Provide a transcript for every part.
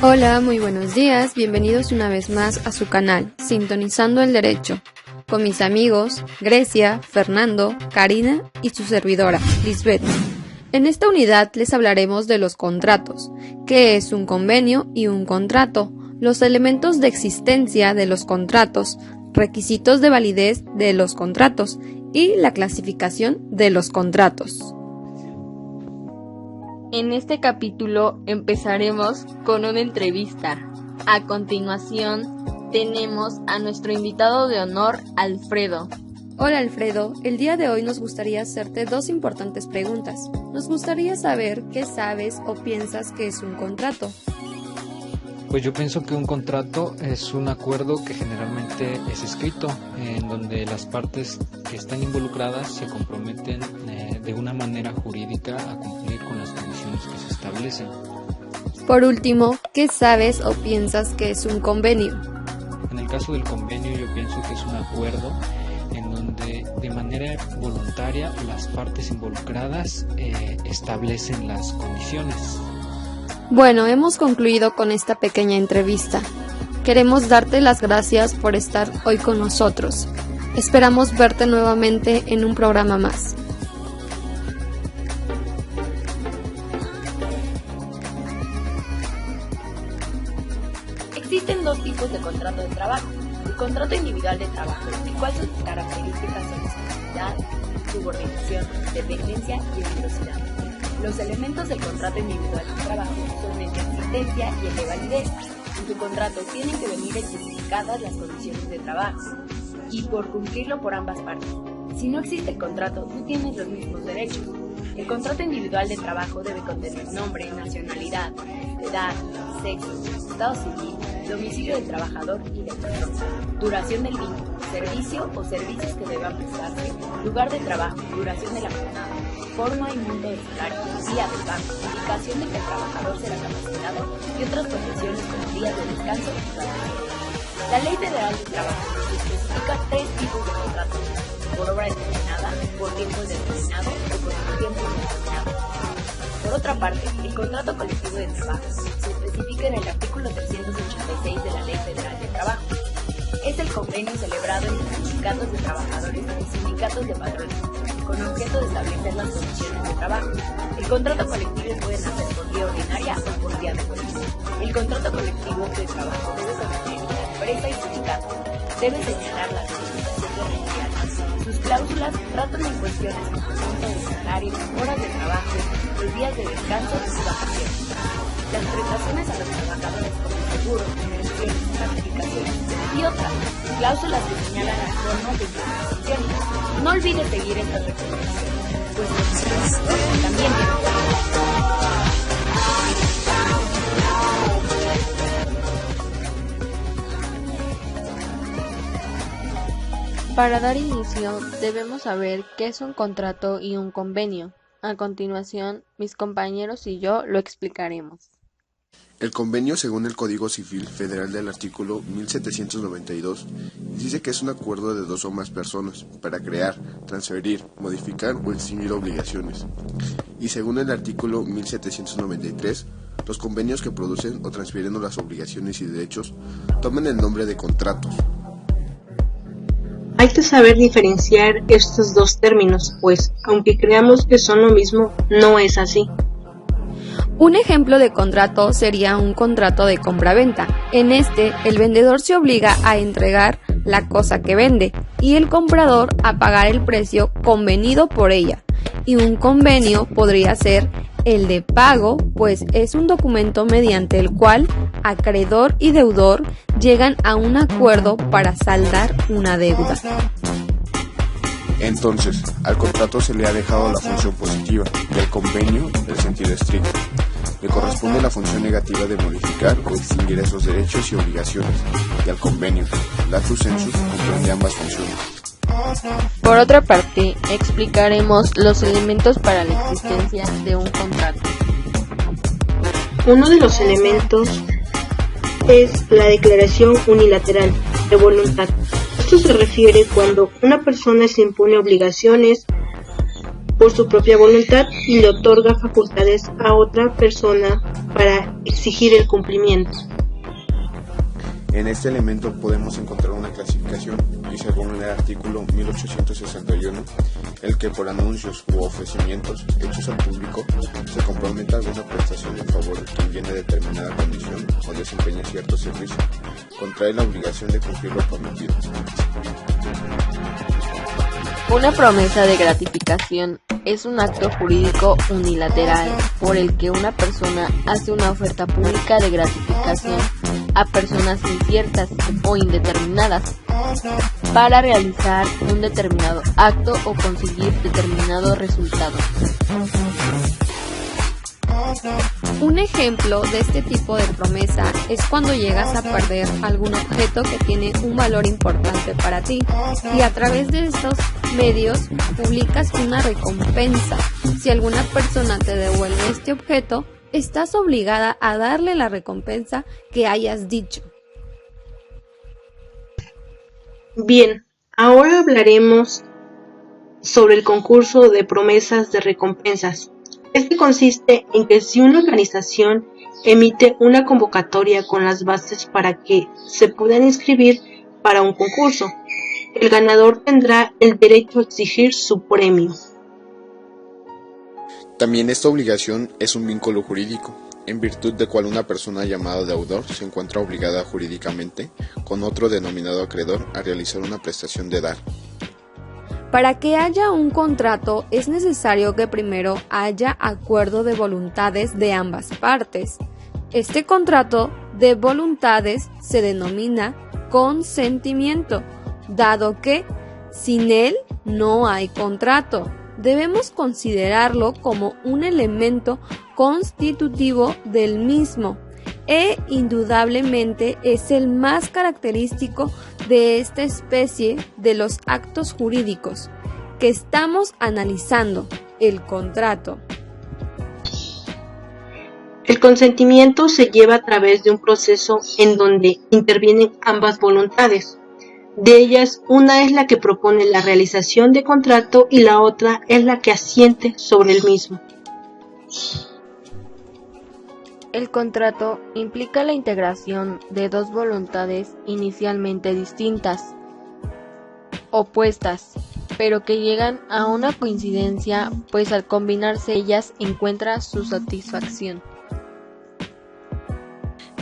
Hola, muy buenos días, bienvenidos una vez más a su canal, Sintonizando el Derecho, con mis amigos Grecia, Fernando, Karina y su servidora, Lisbeth. En esta unidad les hablaremos de los contratos, qué es un convenio y un contrato, los elementos de existencia de los contratos, requisitos de validez de los contratos y la clasificación de los contratos. En este capítulo empezaremos con una entrevista. A continuación tenemos a nuestro invitado de honor, Alfredo. Hola Alfredo, el día de hoy nos gustaría hacerte dos importantes preguntas. Nos gustaría saber qué sabes o piensas que es un contrato. Pues yo pienso que un contrato es un acuerdo que generalmente es escrito, en donde las partes que están involucradas se comprometen de una manera jurídica a cumplir con las condiciones que se establecen. Por último, ¿qué sabes o piensas que es un convenio? En el caso del convenio yo pienso que es un acuerdo en donde de manera voluntaria las partes involucradas establecen las condiciones. Bueno, hemos concluido con esta pequeña entrevista. Queremos darte las gracias por estar hoy con nosotros. Esperamos verte nuevamente en un programa más. Existen dos tipos de contrato de trabajo. El contrato individual de trabajo, el cual sus características son exclusividad, subordinación, dependencia y reciprocidad. Los elementos del contrato individual de trabajo son el de existencia y el de validez. En tu contrato tienen que venir especificadas las condiciones de trabajo y por cumplirlo por ambas partes. Si no existe el contrato, tú tienes los mismos derechos. El contrato individual de trabajo debe contener nombre, nacionalidad, edad, sexo, estado civil, domicilio del trabajador y del patrón, duración del vínculo, servicio o servicios que deban prestarse, lugar de trabajo, duración de la jornada, forma y monto del salario, día del banco, indicación de que el trabajador será capacitado y otras condiciones como días de descanso y vacaciones. La Ley Federal del Trabajo especifica tres tipos de contratos: por obra determinada, por tiempo determinado o por tiempo indeterminado. Por otra parte, el contrato colectivo de trabajo se especifica en el artículo 386 de la Ley Federal del Trabajo. Es el convenio celebrado entre sindicatos de trabajadores y sindicatos de patrones, con objeto de establecer las condiciones de trabajo. El contrato colectivo puede nacer por vía ordinaria o por vía de juicio. El contrato colectivo de trabajo debe contener la empresa y sindicato, debe señalar las especificaciones referenciales. Sus cláusulas tratan en cuestiones como el monto de salario, horas de trabajo, los días de descanso y vacaciones. Las prestaciones a los trabajadores como seguros, pensiones, certificaciones y otras cláusulas que señalan las normas de indemnizaciones. No olvides seguir estas recomendaciones, pues los trabajadores también tienen Para dar inicio, debemos saber qué es un contrato y un convenio. A continuación, mis compañeros y yo lo explicaremos. El convenio, según el Código Civil Federal del artículo 1792, dice que es un acuerdo de dos o más personas para crear, transferir, modificar o extinguir obligaciones. Y según el artículo 1793, los convenios que producen o transfieren las obligaciones y derechos toman el nombre de contratos. Hay que saber diferenciar estos dos términos, pues, aunque creamos que son lo mismo, no es así. Un ejemplo de contrato sería un contrato de compra-venta. En este, el vendedor se obliga a entregar la cosa que vende y el comprador a pagar el precio convenido por ella. Y un convenio podría ser el de pago, pues es un documento mediante el cual acreedor y deudor llegan a un acuerdo para saldar una deuda. Entonces, al contrato se le ha dejado la función positiva y al convenio el sentido estricto. Le corresponde la función negativa de modificar o extinguir esos derechos y obligaciones, y al convenio, latus sensu, comprende ambas funciones. Por otra parte, explicaremos los elementos para la existencia de un contrato. Uno de los elementos es la declaración unilateral de voluntad. Esto se refiere cuando una persona se impone obligaciones por su propia voluntad y le otorga facultades a otra persona para exigir el cumplimiento. En este elemento podemos encontrar una clasificación y según el artículo 1861, el que por anuncios u ofrecimientos hechos al público se comprometa alguna prestación en favor de quien viene determinada condición o desempeña cierto servicio, contrae la obligación de cumplir lo prometido. Una promesa de gratificación es un acto jurídico unilateral por el que una persona hace una oferta pública de gratificación a personas inciertas o indeterminadas para realizar un determinado acto o conseguir determinado resultado. Un ejemplo de este tipo de promesa es cuando llegas a perder algún objeto que tiene un valor importante para ti y a través de estos medios publicas una recompensa. Si alguna persona te devuelve este objeto, estás obligada a darle la recompensa que hayas dicho. Bien, ahora hablaremos sobre el concurso de promesas de recompensas. Este consiste en que si una organización emite una convocatoria con las bases para que se puedan inscribir para un concurso, el ganador tendrá el derecho a exigir su premio. También esta obligación es un vínculo jurídico, en virtud de cual una persona llamada deudor se encuentra obligada jurídicamente con otro denominado acreedor a realizar una prestación de dar. Para que haya un contrato es necesario que primero haya acuerdo de voluntades de ambas partes. Este contrato de voluntades se denomina consentimiento, dado que sin él no hay contrato. Debemos considerarlo como un elemento constitutivo del mismo e indudablemente es el más característico de esta especie de los actos jurídicos que estamos analizando, el contrato. El consentimiento se lleva a través de un proceso en donde intervienen ambas voluntades. De ellas, una es la que propone la realización de contrato y la otra es la que asiente sobre el mismo. El contrato implica la integración de dos voluntades inicialmente distintas, opuestas, pero que llegan a una coincidencia, pues al combinarse ellas encuentra su satisfacción.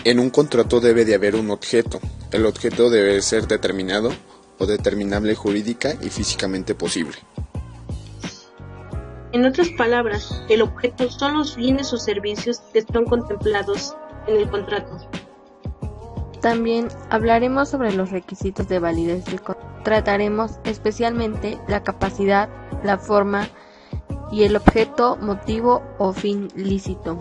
En un contrato debe de haber un objeto. El objeto debe ser determinado o determinable jurídica y físicamente posible. En otras palabras, el objeto son los bienes o servicios que están contemplados en el contrato. También hablaremos sobre los requisitos de validez del contrato. Trataremos especialmente la capacidad, la forma y el objeto, motivo o fin lícito.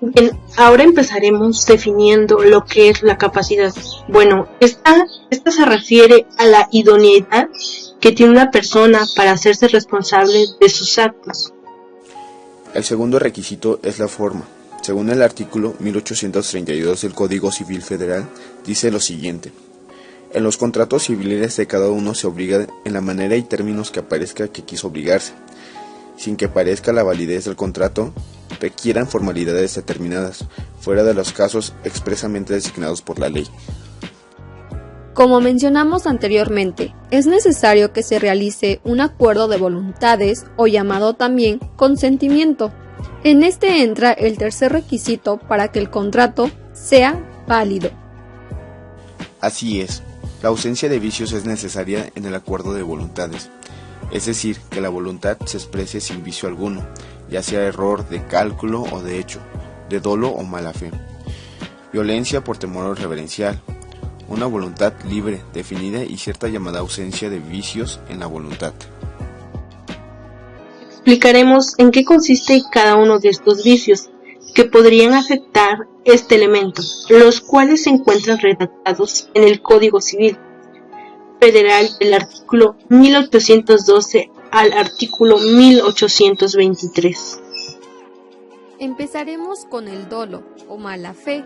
Bien, ahora empezaremos definiendo lo que es la capacidad. Bueno, esta se refiere a la idoneidad que tiene una persona para hacerse responsable de sus actos. El segundo requisito es la forma. Según el artículo 1832 del Código Civil Federal, dice lo siguiente: en los contratos civiles de cada uno se obliga en la manera y términos que aparezca que quiso obligarse, sin que parezca la validez del contrato, requieran formalidades determinadas, fuera de los casos expresamente designados por la ley. Como mencionamos anteriormente, es necesario que se realice un acuerdo de voluntades o llamado también consentimiento. En este entra el tercer requisito para que el contrato sea válido. Así es, la ausencia de vicios es necesaria en el acuerdo de voluntades, es decir, que la voluntad se exprese sin vicio alguno, ya sea error de cálculo o de hecho, de dolo o mala fe, violencia por temor reverencial, una voluntad libre, definida y cierta llamada ausencia de vicios en la voluntad. Explicaremos en qué consiste cada uno de estos vicios que podrían afectar este elemento, los cuales se encuentran redactados en el Código Civil Federal del artículo 1812 al artículo 1823. Empezaremos con el dolo o mala fe.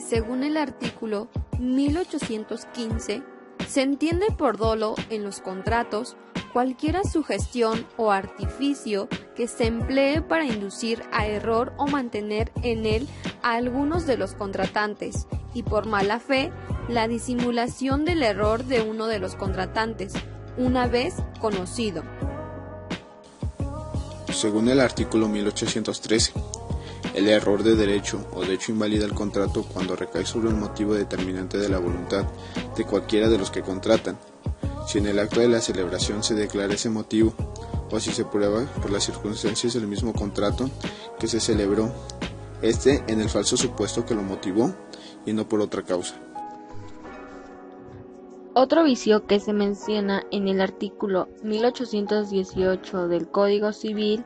Según el artículo 1815, se entiende por dolo en los contratos cualquier sugestión o artificio que se emplee para inducir a error o mantener en él a algunos de los contratantes, y por mala fe, la disimulación del error de uno de los contratantes, una vez conocido. Según el artículo 1813, el error de derecho o de hecho invalida el contrato cuando recae sobre un motivo determinante de la voluntad de cualquiera de los que contratan, si en el acto de la celebración se declara ese motivo, o si se prueba por las circunstancias del mismo contrato que se celebró, en el falso supuesto que lo motivó y no por otra causa. Otro vicio que se menciona en el artículo 1818 del Código Civil,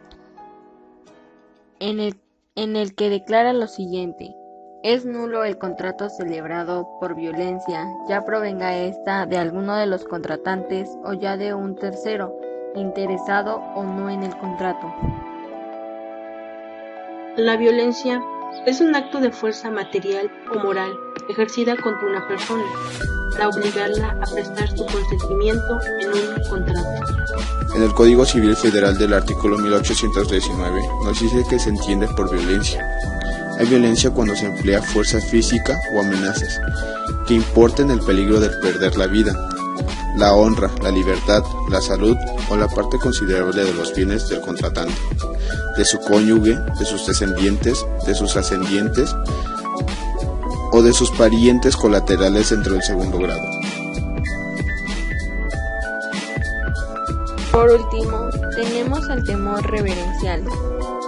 en el que declara lo siguiente: es nulo el contrato celebrado por violencia, ya provenga esta de alguno de los contratantes o ya de un tercero, interesado o no en el contrato. La violencia es un acto de fuerza material o moral ejercida contra una persona para obligarla a prestar su consentimiento en un contrato. En el Código Civil Federal del artículo 1819 nos dice que se entiende por violencia. Hay violencia cuando se emplea fuerza física o amenazas que importen el peligro de perder la vida, la honra, la libertad, la salud o la parte considerable de los bienes del contratante, de su cónyuge, de sus descendientes, de sus ascendientes o de sus parientes colaterales dentro del segundo grado. Por último, tenemos el temor reverencial.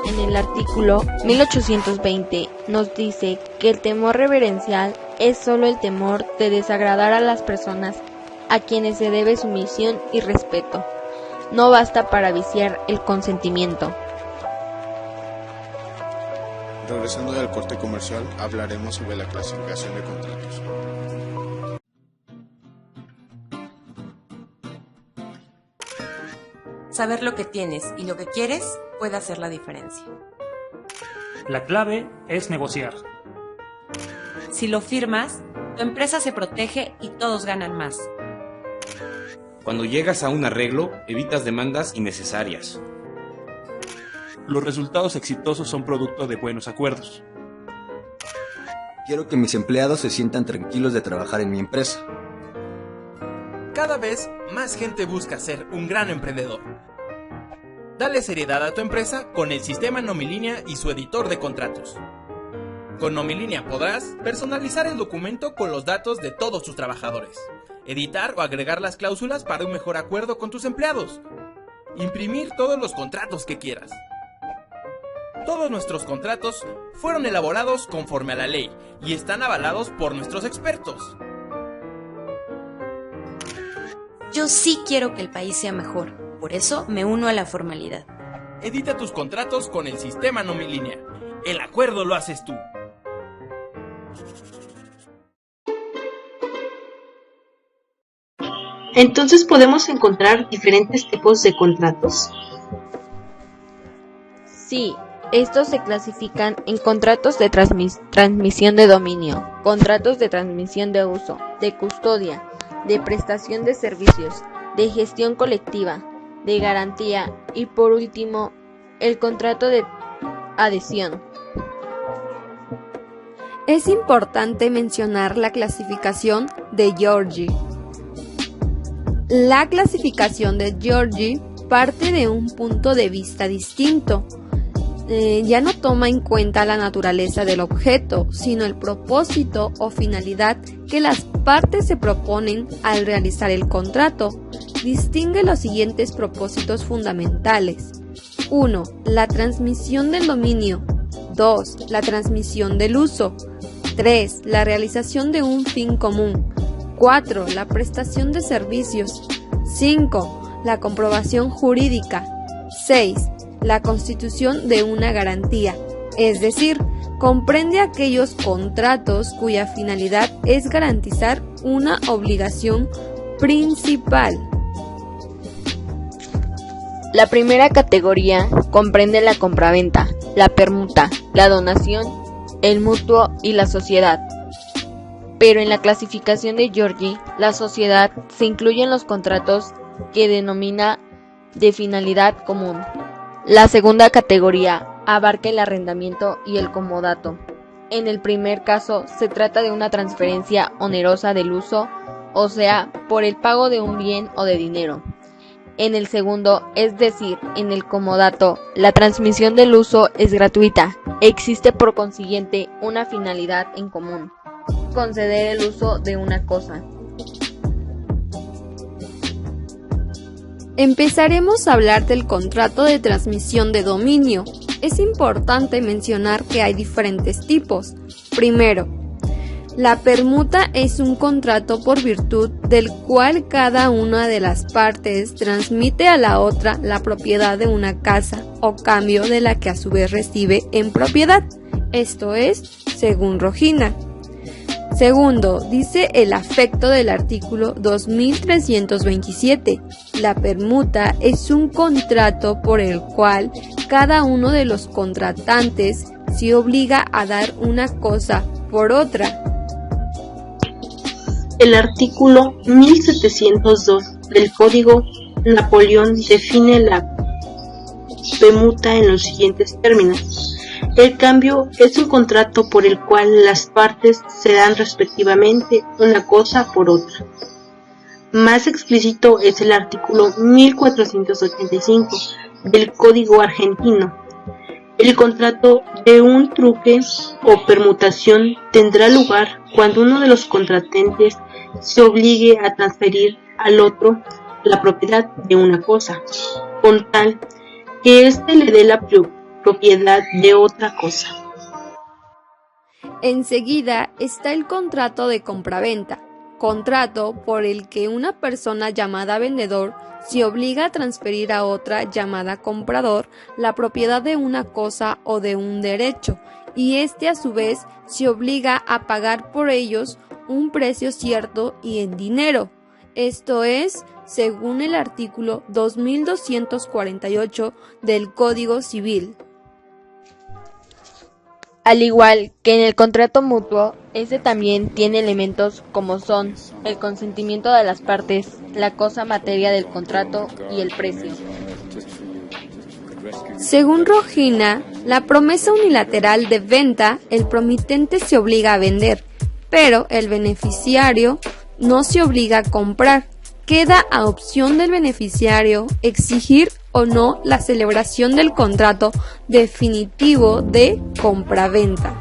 En el artículo 1820 nos dice que el temor reverencial es solo el temor de desagradar a las personas a quienes se debe sumisión y respeto. No basta para viciar el consentimiento. Regresando del corte comercial, hablaremos sobre la clasificación de contratos. Saber lo que tienes y lo que quieres puede hacer la diferencia. La clave es negociar. Si lo firmas, tu empresa se protege y todos ganan más. Cuando llegas a un arreglo, evitas demandas innecesarias. Los resultados exitosos son producto de buenos acuerdos. Quiero que mis empleados se sientan tranquilos de trabajar en mi empresa. Cada vez más gente busca ser un gran emprendedor. Dale seriedad a tu empresa con el sistema Nomilinea y su editor de contratos. Con Nomilinea podrás personalizar el documento con los datos de todos tus trabajadores, editar o agregar las cláusulas para un mejor acuerdo con tus empleados, imprimir todos los contratos que quieras. Todos nuestros contratos fueron elaborados conforme a la ley y están avalados por nuestros expertos. Yo sí quiero que el país sea mejor, por eso me uno a la formalidad. Edita tus contratos con el sistema Nomilinea. El acuerdo lo haces tú. Entonces, ¿podemos encontrar diferentes tipos de contratos? Sí, estos se clasifican en contratos de transmisión de dominio, contratos de transmisión de uso, de custodia, de prestación de servicios, de gestión colectiva, de garantía y por último, el contrato de adhesión. Es importante mencionar la clasificación de Georgi. La clasificación de Georgi parte de un punto de vista distinto. Ya no toma en cuenta la naturaleza del objeto, sino el propósito o finalidad que las partes se proponen al realizar el contrato. Distingue los siguientes propósitos fundamentales. 1. La transmisión del dominio. 2. La transmisión del uso. 3. La realización de un fin común. 4. La prestación de servicios. 5. La comprobación jurídica. 6. La constitución de una garantía, es decir, comprende aquellos contratos cuya finalidad es garantizar una obligación principal. La primera categoría comprende la compraventa, la permuta, la donación, el mutuo y la sociedad. Pero en la clasificación de Georgi, la sociedad se incluye en los contratos que denomina de finalidad común. La segunda categoría abarca el arrendamiento y el comodato. En el primer caso se trata de una transferencia onerosa del uso, o sea, por el pago de un bien o de dinero. En el segundo, es decir, en el comodato, la transmisión del uso es gratuita. Existe por consiguiente una finalidad en común: conceder el uso de una cosa. Empezaremos a hablar del contrato de transmisión de dominio. Es importante mencionar que hay diferentes tipos. Primero, la permuta es un contrato por virtud del cual cada una de las partes transmite a la otra la propiedad de una casa o cambio de la que a su vez recibe en propiedad. Esto es, según Rojina. Segundo, dice el afecto del artículo 2327. La permuta es un contrato por el cual cada uno de los contratantes se obliga a dar una cosa por otra. El artículo 1702 del Código Napoleón define la permuta en los siguientes términos. El cambio es un contrato por el cual las partes se dan respectivamente una cosa por otra. Más explícito es el artículo 1485 del Código Argentino. El contrato de un truque o permutación tendrá lugar cuando uno de los contratantes se obligue a transferir al otro la propiedad de una cosa, con tal que éste le dé la propiedad de otra cosa. Enseguida está el contrato de compraventa, contrato por el que una persona llamada vendedor se obliga a transferir a otra llamada comprador la propiedad de una cosa o de un derecho, y éste a su vez se obliga a pagar por ellos un precio cierto y en dinero. Esto es, según el artículo 2248 del Código Civil. Al igual que en el contrato mutuo, este también tiene elementos como son el consentimiento de las partes, la cosa materia del contrato y el precio. Según Rojina, la promesa unilateral de venta, el promitente se obliga a vender, pero el beneficiario no se obliga a comprar. Queda a opción del beneficiario exigir o no la celebración del contrato definitivo de compraventa.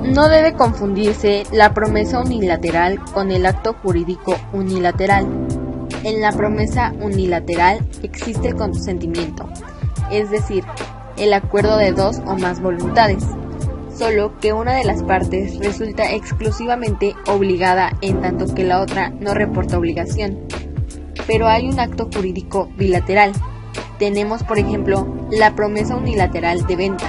No debe confundirse la promesa unilateral con el acto jurídico unilateral. En la promesa unilateral existe el consentimiento, es decir, el acuerdo de dos o más voluntades, solo que una de las partes resulta exclusivamente obligada en tanto que la otra no reporta obligación. Pero hay un acto jurídico bilateral. Tenemos, por ejemplo, la promesa unilateral de venta.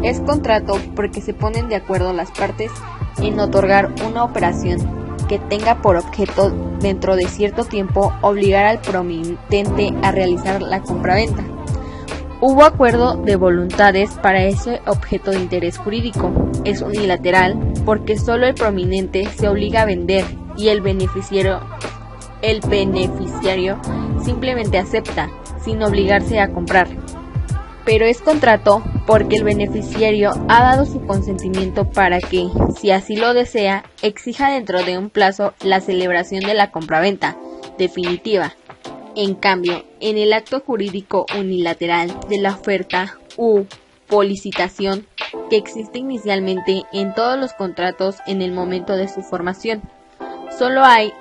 Es contrato porque se ponen de acuerdo las partes en otorgar una operación que tenga por objeto, dentro de cierto tiempo, obligar al promitente a realizar la compraventa. Hubo acuerdo de voluntades para ese objeto de interés jurídico. Es unilateral porque solo el prominente se obliga a vender y el beneficiario simplemente acepta, sin obligarse a comprar. Pero es contrato porque el beneficiario ha dado su consentimiento para que, si así lo desea, exija dentro de un plazo la celebración de la compraventa definitiva. En cambio, en el acto jurídico unilateral de la oferta u policitación, que existe inicialmente en todos los contratos en el momento de su formación, solo hay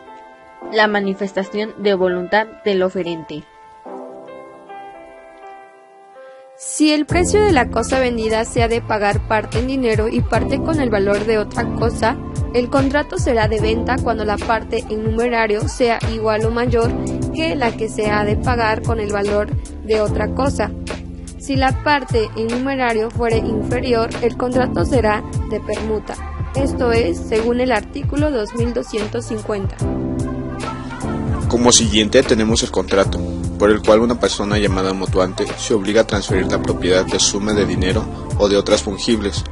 la manifestación de voluntad del oferente. Si el precio de la cosa vendida se ha de pagar parte en dinero y parte con el valor de otra cosa, el contrato será de venta cuando la parte en numerario sea igual o mayor que la que se ha de pagar con el valor de otra cosa. Si la parte en numerario fuere inferior, el contrato será de permuta. Esto es, según el artículo 2250. Como siguiente tenemos el contrato, por el cual una persona llamada mutuante se obliga a transferir la propiedad de suma de dinero o de otras fungibles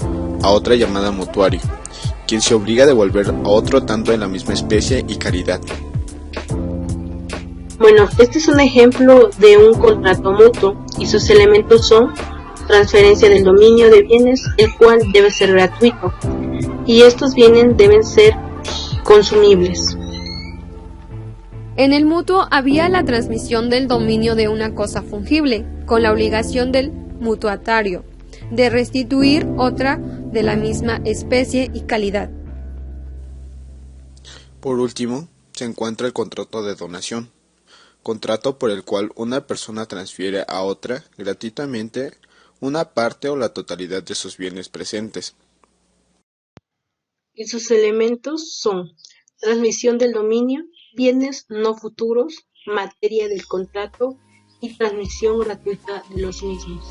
a otra llamada mutuario, quien se obliga a devolver a otro tanto de la misma especie y calidad. Bueno, este es un ejemplo de un contrato mutuo y sus elementos son transferencia del dominio de bienes, el cual debe ser gratuito, y estos bienes deben ser consumibles. En el mutuo había la transmisión del dominio de una cosa fungible, con la obligación del mutuatario de restituir otra de la misma especie y calidad. Por último, se encuentra el contrato de donación, contrato por el cual una persona transfiere a otra gratuitamente una parte o la totalidad de sus bienes presentes. Y sus elementos son transmisión del dominio, bienes no futuros, materia del contrato y transmisión gratuita de los mismos.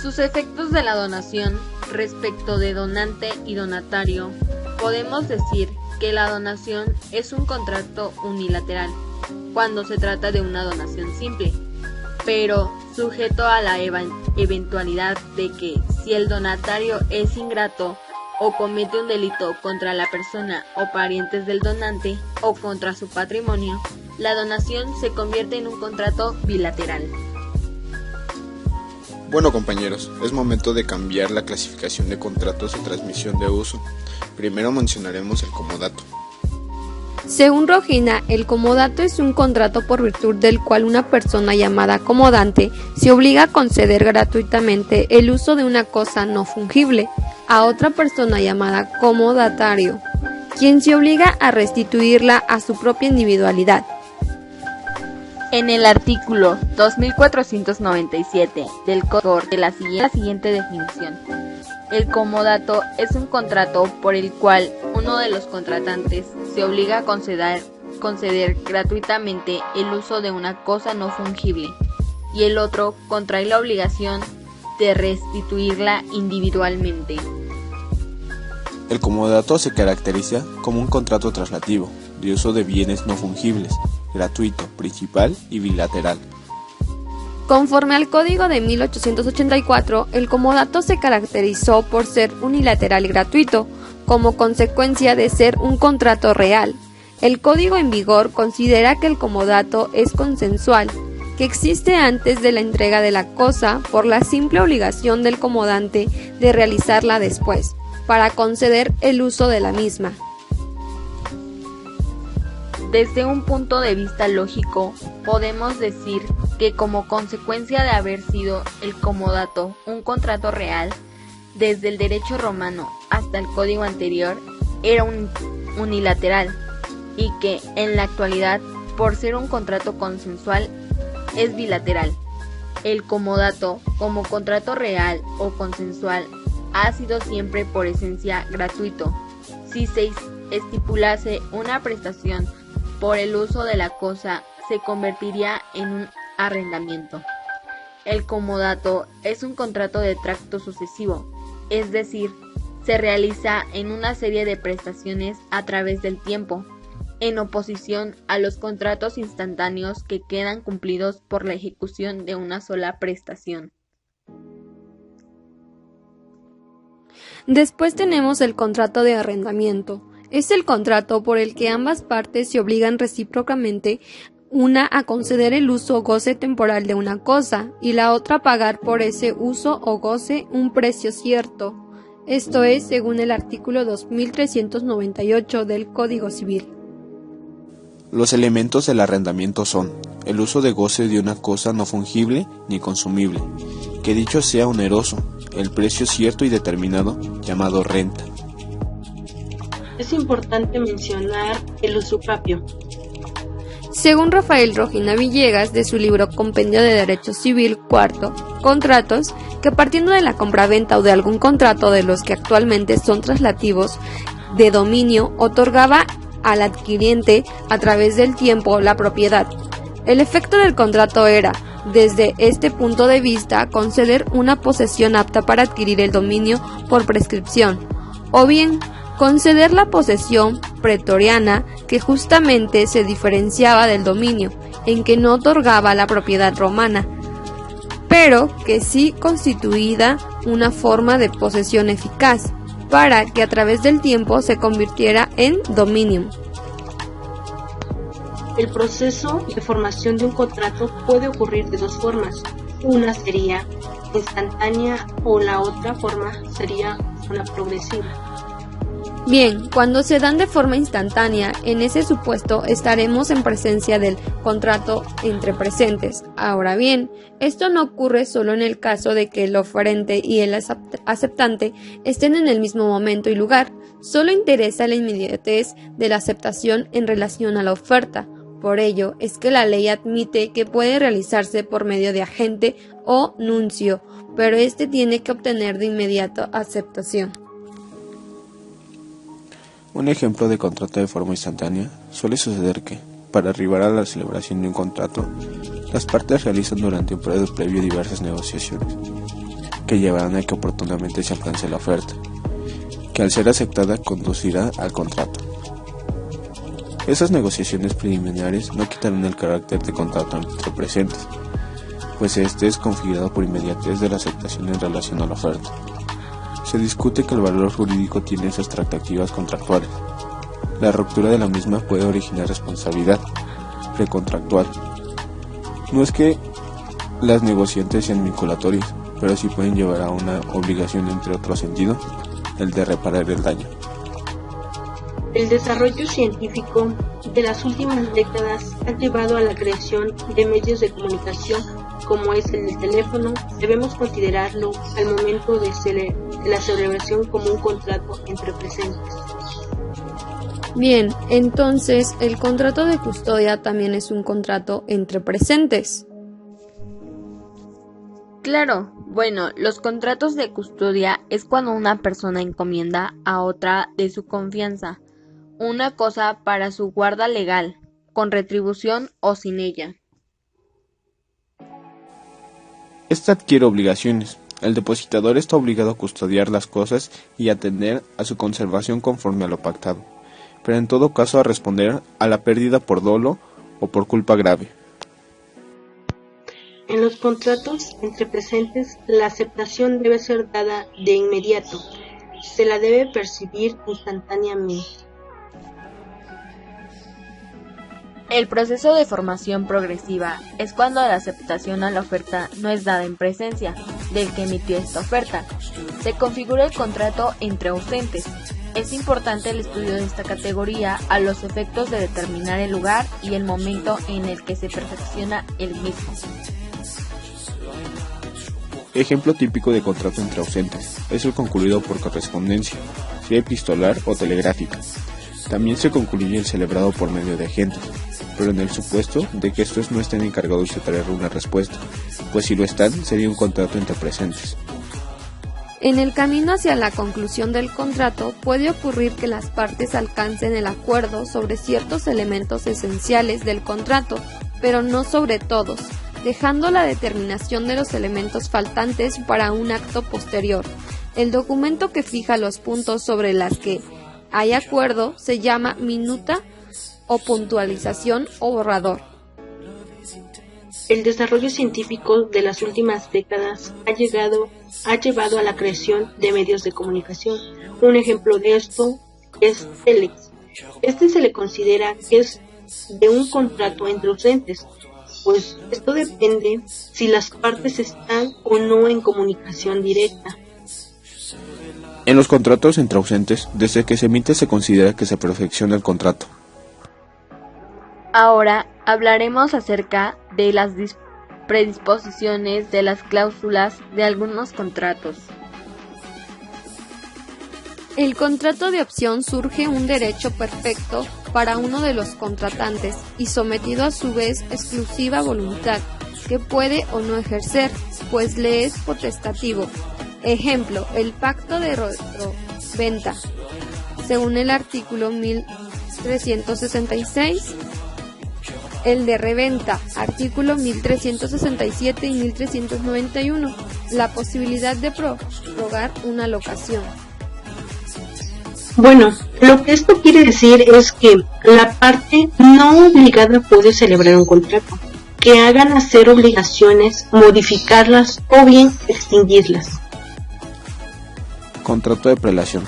Sus efectos de la donación respecto de donante y donatario. Podemos decir que la donación es un contrato unilateral cuando se trata de una donación simple, pero sujeto a la eventualidad de que si el donatario es ingrato o comete un delito contra la persona o parientes del donante o contra su patrimonio, la donación se convierte en un contrato bilateral. Bueno, compañeros, es momento de cambiar la clasificación de contratos de transmisión de uso. Primero mencionaremos el comodato. Según Rojina, el comodato es un contrato por virtud del cual una persona llamada comodante se obliga a conceder gratuitamente el uso de una cosa no fungible a otra persona llamada comodatario, quien se obliga a restituirla a su propia individualidad. En el artículo 2497 del Código de la siguiente definición. El comodato es un contrato por el cual uno de los contratantes se obliga a conceder gratuitamente el uso de una cosa no fungible y el otro contrae la obligación de restituirla individualmente. El comodato se caracteriza como un contrato traslativo de uso de bienes no fungibles, gratuito, principal y bilateral. Conforme al Código de 1884, el comodato se caracterizó por ser unilateral y gratuito, como consecuencia de ser un contrato real. El Código en vigor considera que el comodato es consensual, que existe antes de la entrega de la cosa por la simple obligación del comodante de realizarla después, para conceder el uso de la misma. Desde un punto de vista lógico, podemos decir que como consecuencia de haber sido el comodato un contrato real, desde el derecho romano hasta el código anterior era unilateral y que en la actualidad, por ser un contrato consensual, es bilateral. El comodato, como contrato real o consensual, ha sido siempre por esencia gratuito. Si se estipulase una prestación por el uso de la cosa, se convertiría en un arrendamiento. El comodato es un contrato de tracto sucesivo, es decir, se realiza en una serie de prestaciones a través del tiempo, en oposición a los contratos instantáneos que quedan cumplidos por la ejecución de una sola prestación. Después tenemos el contrato de arrendamiento. Es el contrato por el que ambas partes se obligan recíprocamente, una a conceder el uso o goce temporal de una cosa y la otra a pagar por ese uso o goce un precio cierto. Esto es según el artículo 2398 del Código Civil. Los elementos del arrendamiento son el uso de goce de una cosa no fungible ni consumible, que dicho sea oneroso, el precio cierto y determinado, llamado renta. Es importante mencionar el usufructio. Según Rafael Rojina Villegas, de su libro Compendio de Derecho Civil, cuarto, Contratos, que partiendo de la compraventa o de algún contrato de los que actualmente son traslativos de dominio, otorgaba al adquiriente a través del tiempo la propiedad. El efecto del contrato era, desde este punto de vista, conceder una posesión apta para adquirir el dominio por prescripción, o bien conceder la posesión pretoriana, que justamente se diferenciaba del dominio, en que no otorgaba la propiedad romana, pero que sí constituía una forma de posesión eficaz, para que a través del tiempo se convirtiera en dominium. El proceso de formación de un contrato puede ocurrir de dos formas. Una sería instantánea o la otra forma sería una progresiva. Bien, cuando se dan de forma instantánea, en ese supuesto estaremos en presencia del contrato entre presentes. Ahora bien, esto no ocurre solo en el caso de que el oferente y el aceptante estén en el mismo momento y lugar. Solo interesa la inmediatez de la aceptación en relación a la oferta. Por ello, es que la ley admite que puede realizarse por medio de agente o nuncio, pero este tiene que obtener de inmediato aceptación. Un ejemplo de contrato de forma instantánea suele suceder que, para arribar a la celebración de un contrato, las partes realizan durante un periodo previo diversas negociaciones, que llevarán a que oportunamente se alcance la oferta, que al ser aceptada conducirá al contrato. Esas negociaciones preliminares no quitarán el carácter de contrato entre presentes, pues este es configurado por inmediatez de la aceptación en relación a la oferta. Se discute que el valor jurídico tiene esas tratativas contractuales. La ruptura de la misma puede originar responsabilidad precontractual. No es que las negociantes sean vinculatorias, pero sí pueden llevar a una obligación, entre otros sentidos, el de reparar el daño. El desarrollo científico de las últimas décadas ha llevado a la creación de medios de comunicación como es el del teléfono. Debemos considerarlo al momento de la celebración como un contrato entre presentes. Bien, entonces el contrato de custodia también es un contrato entre presentes. Claro, bueno, los contratos de custodia es cuando una persona encomienda a otra de su confianza una cosa para su guarda legal, con retribución o sin ella. Esta adquiere obligaciones. El depositador está obligado a custodiar las cosas y atender a su conservación conforme a lo pactado, pero en todo caso a responder a la pérdida por dolo o por culpa grave. En los contratos entre presentes, la aceptación debe ser dada de inmediato. Se la debe percibir instantáneamente. El proceso de formación progresiva es cuando la aceptación a la oferta no es dada en presencia del que emitió esta oferta. Se configura el contrato entre ausentes. Es importante el estudio de esta categoría a los efectos de determinar el lugar y el momento en el que se perfecciona el mismo. Ejemplo típico de contrato entre ausentes es el concluido por correspondencia, sea epistolar o telegráfica. También se concluye el celebrado por medio de agentes, pero en el supuesto de que estos no estén encargados de traer una respuesta, pues si lo están, sería un contrato entre presentes. En el camino hacia la conclusión del contrato puede ocurrir que las partes alcancen el acuerdo sobre ciertos elementos esenciales del contrato, pero no sobre todos, dejando la determinación de los elementos faltantes para un acto posterior. El documento que fija los puntos sobre las que hay acuerdo se llama minuta o puntualización o borrador. El desarrollo científico de las últimas décadas ha llevado a la creación de medios de comunicación. Un ejemplo de esto es Telex. Este se le considera que es de un contrato entre ausentes, pues esto depende si las partes están o no en comunicación directa. En los contratos entre ausentes, desde que se emite se considera que se perfecciona el contrato. Ahora hablaremos acerca de las predisposiciones de las cláusulas de algunos contratos. El contrato de opción surge un derecho perfecto para uno de los contratantes y sometido a su vez exclusiva voluntad, que puede o no ejercer, pues le es potestativo. Ejemplo, el pacto de retroventa, según el artículo 1366, el de reventa, artículo 1367 y 1391, la posibilidad de prorrogar una locación. Bueno, lo que esto quiere decir es que la parte no obligada puede celebrar un contrato, que hagan hacer obligaciones, modificarlas o bien extinguirlas. Contrato de prelación.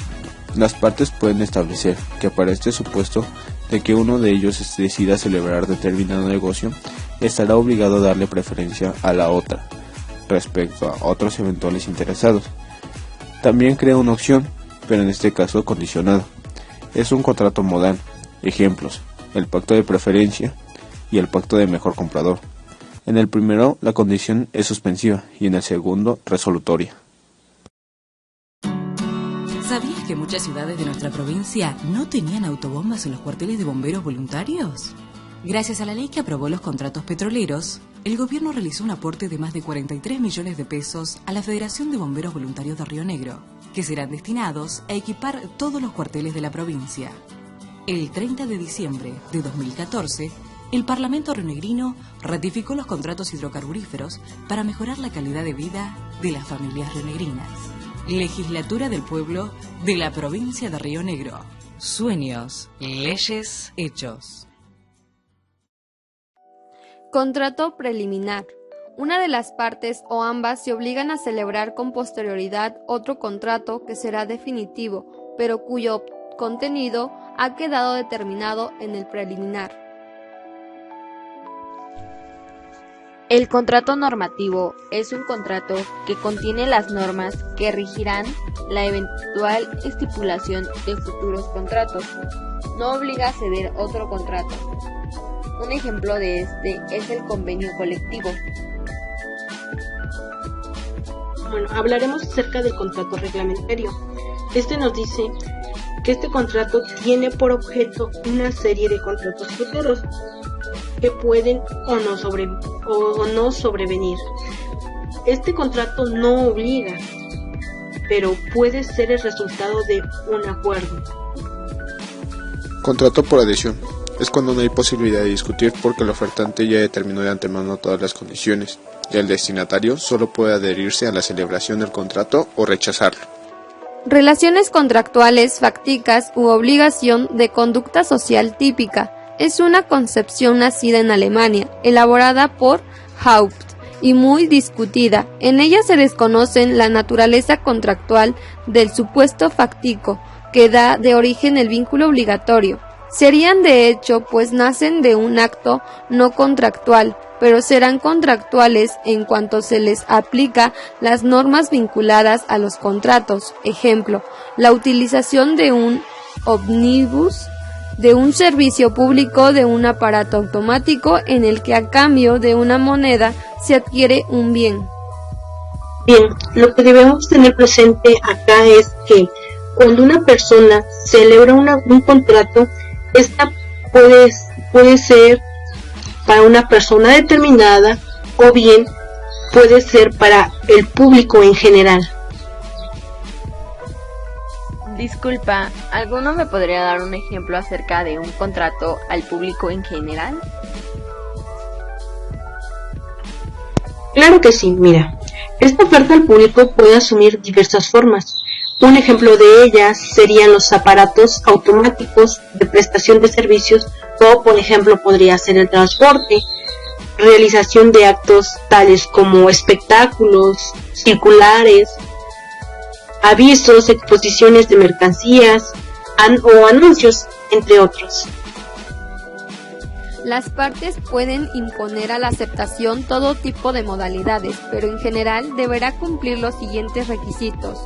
Las partes pueden establecer que para este supuesto de que uno de ellos decida celebrar determinado negocio, estará obligado a darle preferencia a la otra respecto a otros eventuales interesados. También crea una opción, pero en este caso condicionada. Es un contrato modal. Ejemplos: el pacto de preferencia y el pacto de mejor comprador. En el primero, la condición es suspensiva y en el segundo, resolutoria. ¿Sabías que muchas ciudades de nuestra provincia no tenían autobombas en los cuarteles de bomberos voluntarios? Gracias a la ley que aprobó los contratos petroleros, el gobierno realizó un aporte de más de 43 millones de pesos a la Federación de Bomberos Voluntarios de Río Negro, que serán destinados a equipar todos los cuarteles de la provincia. El 30 de diciembre de 2014, el Parlamento rionegrino ratificó los contratos hidrocarburíferos para mejorar la calidad de vida de las familias rionegrinas. Legislatura del Pueblo de la provincia de Río Negro. Sueños, leyes, hechos. Contrato preliminar. Una de las partes o ambas se obligan a celebrar con posterioridad otro contrato que será definitivo, pero cuyo contenido ha quedado determinado en el preliminar. El contrato normativo es un contrato que contiene las normas que regirán la eventual estipulación de futuros contratos. No obliga a ceder otro contrato. Un ejemplo de este es el convenio colectivo. Bueno, hablaremos acerca del contrato reglamentario. Este nos dice que este contrato tiene por objeto una serie de contratos futuros que pueden o no sobrevenir. Este contrato no obliga, pero puede ser el resultado de un acuerdo. Contrato por adhesión. Es cuando no hay posibilidad de discutir porque el ofertante ya determinó de antemano todas las condiciones y el destinatario solo puede adherirse a la celebración del contrato o rechazarlo. Relaciones contractuales fácticas u obligación de conducta social típica. Es una concepción nacida en Alemania, elaborada por Haupt y muy discutida. En ella se desconocen la naturaleza contractual del supuesto fáctico que da de origen el vínculo obligatorio. Serían de hecho, pues nacen de un acto no contractual, pero serán contractuales en cuanto se les aplica las normas vinculadas a los contratos. Ejemplo, la utilización de un ómnibus, de un servicio público, de un aparato automático en el que a cambio de una moneda se adquiere un bien. Bien, lo que debemos tener presente acá es que cuando una persona celebra un contrato, esta puede ser para una persona determinada o bien puede ser para el público en general. Disculpa, ¿alguno me podría dar un ejemplo acerca de un contrato al público en general? Claro que sí, mira. Esta oferta al público puede asumir diversas formas. Un ejemplo de ellas serían los aparatos automáticos de prestación de servicios, o por ejemplo podría ser el transporte, realización de actos tales como espectáculos, circulares, avisos, exposiciones de mercancías o anuncios, entre otros. Las partes pueden imponer a la aceptación todo tipo de modalidades, pero en general deberá cumplir los siguientes requisitos: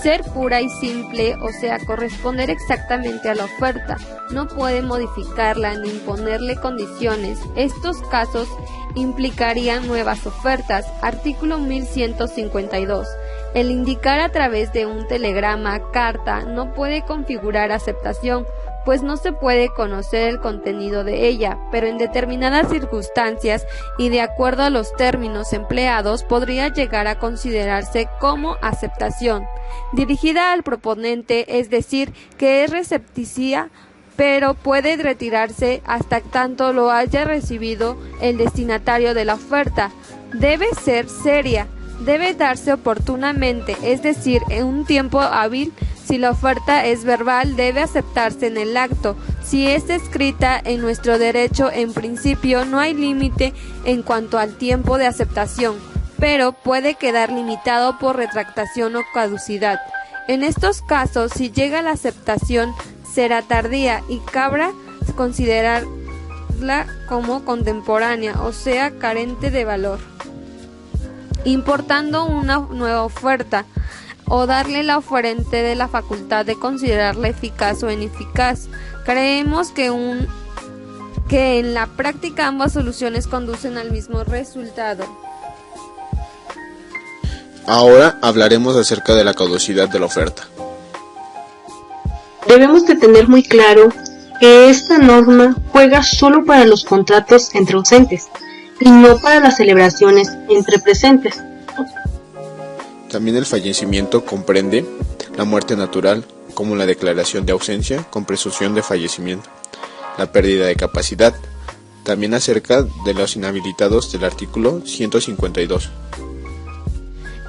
ser pura y simple, o sea, corresponder exactamente a la oferta. No puede modificarla ni imponerle condiciones. Estos casos implicarían nuevas ofertas. Artículo 1152. El indicar a través de un telegrama, carta, no puede configurar aceptación, pues no se puede conocer el contenido de ella, pero en determinadas circunstancias y de acuerdo a los términos empleados podría llegar a considerarse como aceptación, dirigida al proponente, es decir, que es recepticia, pero puede retirarse hasta tanto lo haya recibido el destinatario de la oferta. Debe ser seria, debe darse oportunamente, es decir, en un tiempo hábil. Si la oferta es verbal, debe aceptarse en el acto. Si es escrita, en nuestro derecho, en principio, no hay límite en cuanto al tiempo de aceptación, pero puede quedar limitado por retractación o caducidad. En estos casos, si llega la aceptación, será tardía y cabrá considerarla como contemporánea, o sea, carente de valor, importando una nueva oferta, o darle la oferente de la facultad de considerarla eficaz o ineficaz. Creemos que en la práctica ambas soluciones conducen al mismo resultado. Ahora hablaremos acerca de la caducidad de la oferta. Debemos de tener muy claro que esta norma juega solo para los contratos entre ausentes y no para las celebraciones entre presentes. También el fallecimiento comprende la muerte natural, como la declaración de ausencia con presunción de fallecimiento, la pérdida de capacidad, también acerca de los inhabilitados del artículo 152.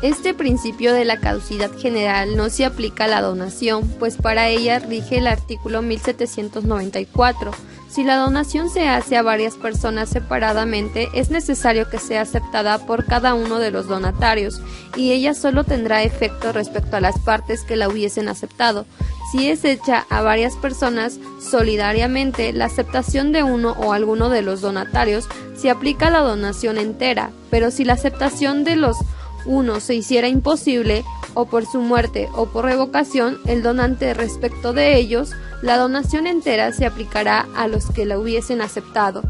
Este principio de la caducidad general no se aplica a la donación, pues para ella rige el artículo 1794. Si la donación se hace a varias personas separadamente, es necesario que sea aceptada por cada uno de los donatarios, y ella solo tendrá efecto respecto a las partes que la hubiesen aceptado. Si es hecha a varias personas solidariamente, la aceptación de uno o alguno de los donatarios se aplica a la donación entera, pero si la aceptación de los uno se hiciera imposible, o por su muerte o por revocación, el donante respecto de ellos, la donación entera se aplicará a los que la hubiesen aceptado.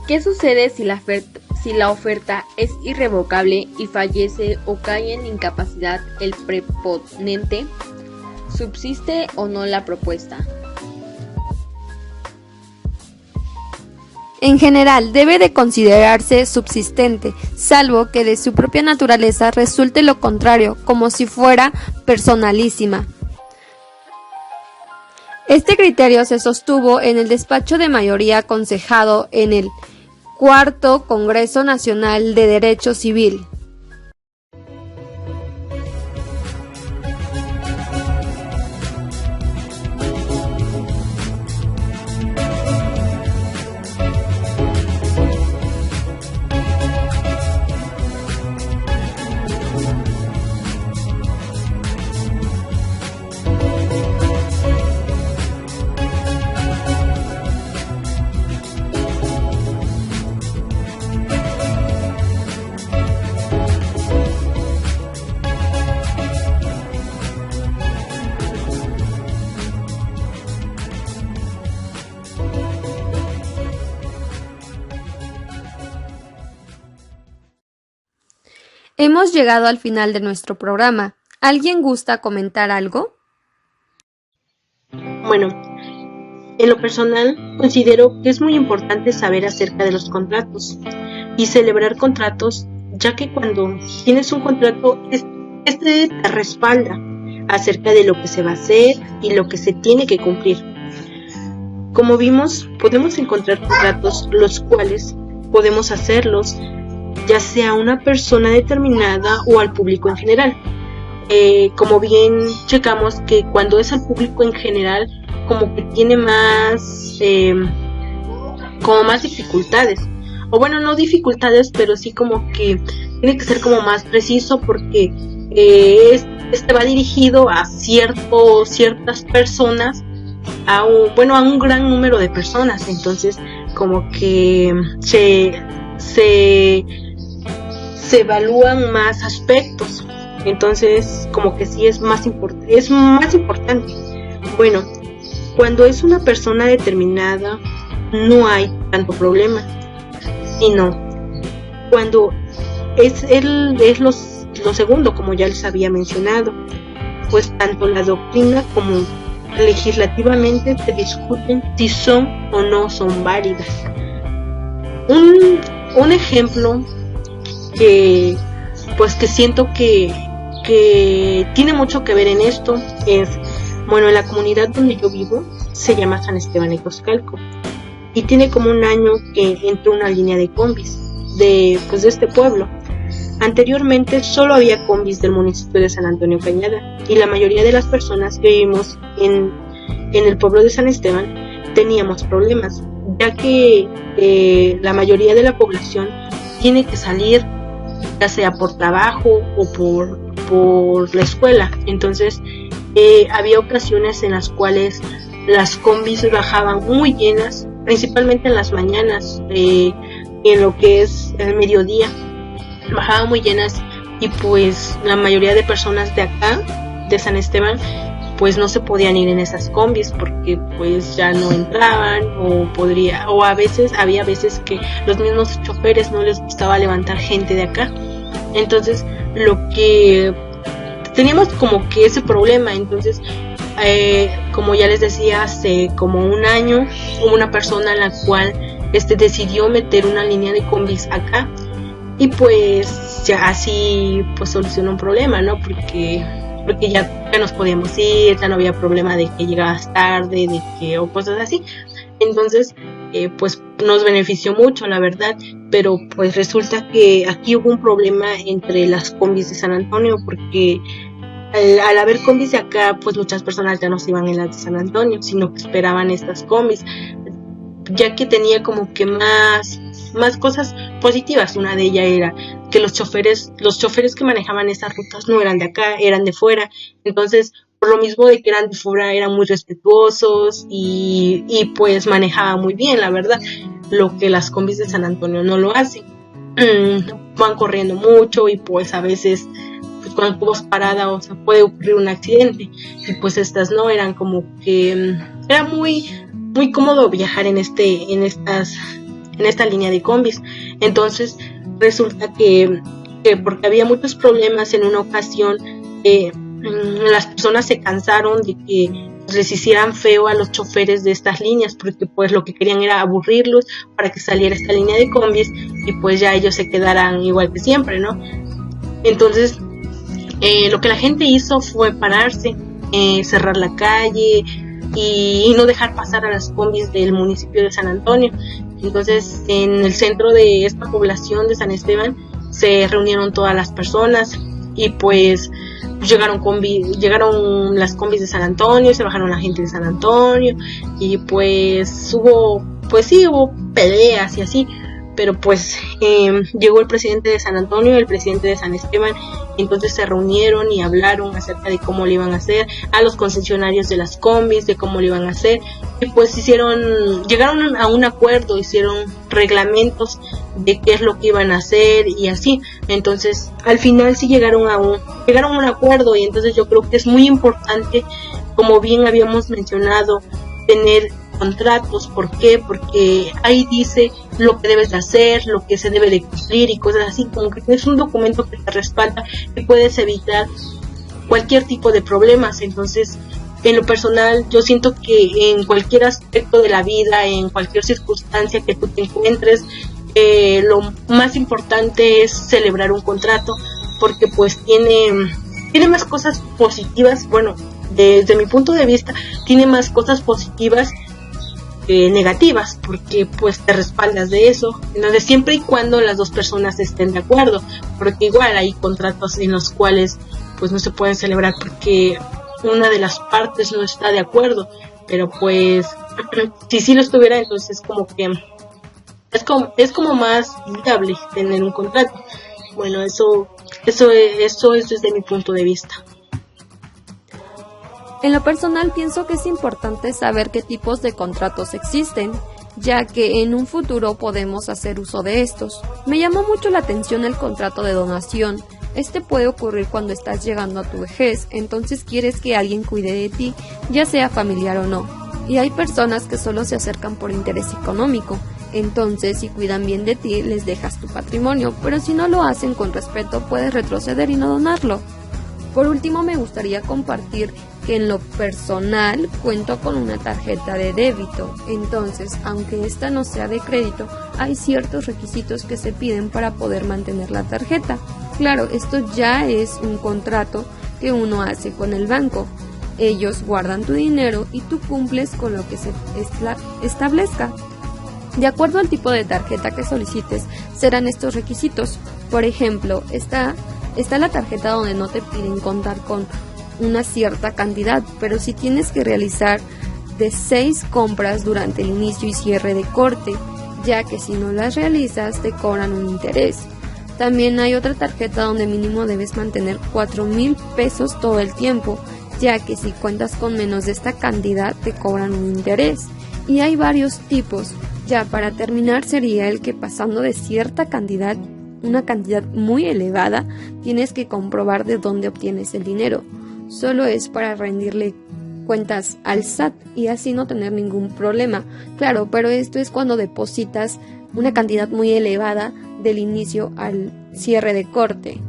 ¿Qué sucede si la oferta es irrevocable y fallece o cae en incapacidad el proponente? ¿Subsiste o no la propuesta? En general, debe de considerarse subsistente, salvo que de su propia naturaleza resulte lo contrario, como si fuera personalísima. Este criterio se sostuvo en el despacho de mayoría aconsejado en el Cuarto Congreso Nacional de Derecho Civil. Hemos llegado al final de nuestro programa. ¿Alguien gusta comentar algo? Bueno, en lo personal considero que es muy importante saber acerca de los contratos y celebrar contratos, ya que cuando tienes un contrato, este te respalda acerca de lo que se va a hacer y lo que se tiene que cumplir. Como vimos, podemos encontrar contratos los cuales podemos hacerlos ya sea a una persona determinada o al público en general. Como bien checamos que cuando es al público en general, como que tiene más dificultades, o bueno, no dificultades, pero sí como que tiene que ser como más preciso, porque este va dirigido a ciertas personas, a un gran número de personas. Entonces como que se evalúan más aspectos, entonces como que sí es más importante. Bueno, cuando es una persona determinada no hay tanto problema, sino cuando es lo segundo, como ya les había mencionado, pues tanto la doctrina como legislativamente se discuten si son o no son válidas. Un ejemplo que siento que tiene mucho que ver en esto es, en la comunidad donde yo vivo se llama San Esteban de Coscalco, y tiene como un año que entró una línea de combis de este pueblo. Anteriormente solo había combis del municipio de San Antonio Cañada, y la mayoría de las personas que vivimos en el pueblo de San Esteban teníamos problemas, ya que la mayoría de la población tiene que salir ya sea por trabajo o por la escuela. Entonces había ocasiones en las cuales las combis bajaban muy llenas, principalmente en las mañanas, y en lo que es el mediodía, bajaban muy llenas, y pues la mayoría de personas de acá, de San Esteban, pues no se podían ir en esas combis porque pues ya no entraban, o había veces que los mismos choferes no les gustaba levantar gente de acá. Entonces lo que teníamos como que ese problema. Entonces como ya les decía, hace como un año hubo una persona en la cual decidió meter una línea de combis acá, y pues ya así pues solucionó un problema, ¿no? Porque ya nos podíamos ir, ya no había problema de que llegabas tarde, o cosas así. Entonces pues nos benefició mucho, la verdad. Pero pues resulta que aquí hubo un problema entre las combis de San Antonio, porque al haber combis de acá, pues muchas personas ya no se iban en las de San Antonio, sino que esperaban estas combis, ya que tenía como que más cosas positivas. Una de ellas era que los choferes que manejaban esas rutas no eran de acá, eran de fuera. Entonces, por lo mismo de que eran de fuera, eran muy respetuosos y pues manejaban muy bien, la verdad, lo que las combis de San Antonio no lo hacen. Van corriendo mucho, y pues a veces pues, cuando tú vas parada, o sea, puede ocurrir un accidente, y pues estas no, eran como que era muy muy cómodo viajar en esta línea de combis. Entonces resulta que porque había muchos problemas en una ocasión, las personas se cansaron de que les hicieran feo a los choferes de estas líneas, porque pues lo que querían era aburrirlos para que saliera esta línea de combis y pues ya ellos se quedaran igual que siempre, ¿no? Entonces lo que la gente hizo fue pararse, cerrar la calle y no dejar pasar a las combis del municipio de San Antonio. Entonces en el centro de esta población de San Esteban se reunieron todas las personas, y pues llegaron las combis de San Antonio, se bajaron la gente de San Antonio, y pues hubo peleas y así. Pero pues llegó el presidente de San Antonio y el presidente de San Esteban, entonces se reunieron y hablaron acerca de cómo lo iban a hacer, a los concesionarios de las combis, de cómo lo iban a hacer, y pues llegaron a un acuerdo, hicieron reglamentos de qué es lo que iban a hacer y así. Entonces al final sí llegaron a un acuerdo, y entonces yo creo que es muy importante, como bien habíamos mencionado, tener contratos. ¿Por qué? Porque ahí dice lo que debes de hacer, lo que se debe de cumplir y cosas así, como que tienes un documento que te respalda, que puedes evitar cualquier tipo de problemas. Entonces, en lo personal, yo siento que en cualquier aspecto de la vida, en cualquier circunstancia que tú te encuentres, lo más importante es celebrar un contrato, porque pues tiene más cosas positivas. Bueno, desde mi punto de vista, tiene más cosas positivas negativas, porque pues te respaldas de eso. Entonces, siempre y cuando las dos personas estén de acuerdo, porque igual hay contratos en los cuales pues no se pueden celebrar porque una de las partes no está de acuerdo, pero pues si sí lo estuviera, entonces como que es como más viable tener un contrato. Bueno, eso es desde mi punto de vista. En lo personal pienso que es importante saber qué tipos de contratos existen, ya que en un futuro podemos hacer uso de estos. Me llamó mucho la atención el contrato de donación. Este puede ocurrir cuando estás llegando a tu vejez, entonces quieres que alguien cuide de ti, ya sea familiar o no. Y hay personas que solo se acercan por interés económico, entonces si cuidan bien de ti les dejas tu patrimonio, pero si no lo hacen con respeto puedes retroceder y no donarlo. Por último, me gustaría compartir que en lo personal cuento con una tarjeta de débito. Entonces, aunque esta no sea de crédito, hay ciertos requisitos que se piden para poder mantener la tarjeta. Claro, esto ya es un contrato que uno hace con el banco. Ellos guardan tu dinero y tú cumples con lo que se establezca. De acuerdo al tipo de tarjeta que solicites, serán estos requisitos. Por ejemplo, está la tarjeta donde no te piden contar con una cierta cantidad, pero sí tienes que realizar de 6 compras durante el inicio y cierre de corte, ya que si no las realizas te cobran un interés. También hay otra tarjeta donde mínimo debes mantener 4,000 pesos todo el tiempo. ya que si cuentas con menos de esta cantidad te cobran un interés. Y hay varios tipos. Ya para terminar sería el que pasando de cierta cantidad, una cantidad muy elevada, tienes que comprobar de dónde obtienes el dinero. Solo es para rendirle cuentas al SAT y así no tener ningún problema. Claro, pero esto es cuando depositas una cantidad muy elevada del inicio al cierre de corte.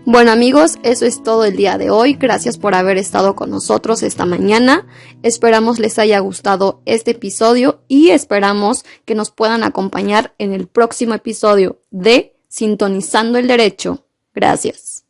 Bueno amigos, eso es todo el día de hoy. Gracias por haber estado con nosotros esta mañana. Esperamos les haya gustado este episodio y esperamos que nos puedan acompañar en el próximo episodio de Sintonizando el Derecho. Gracias.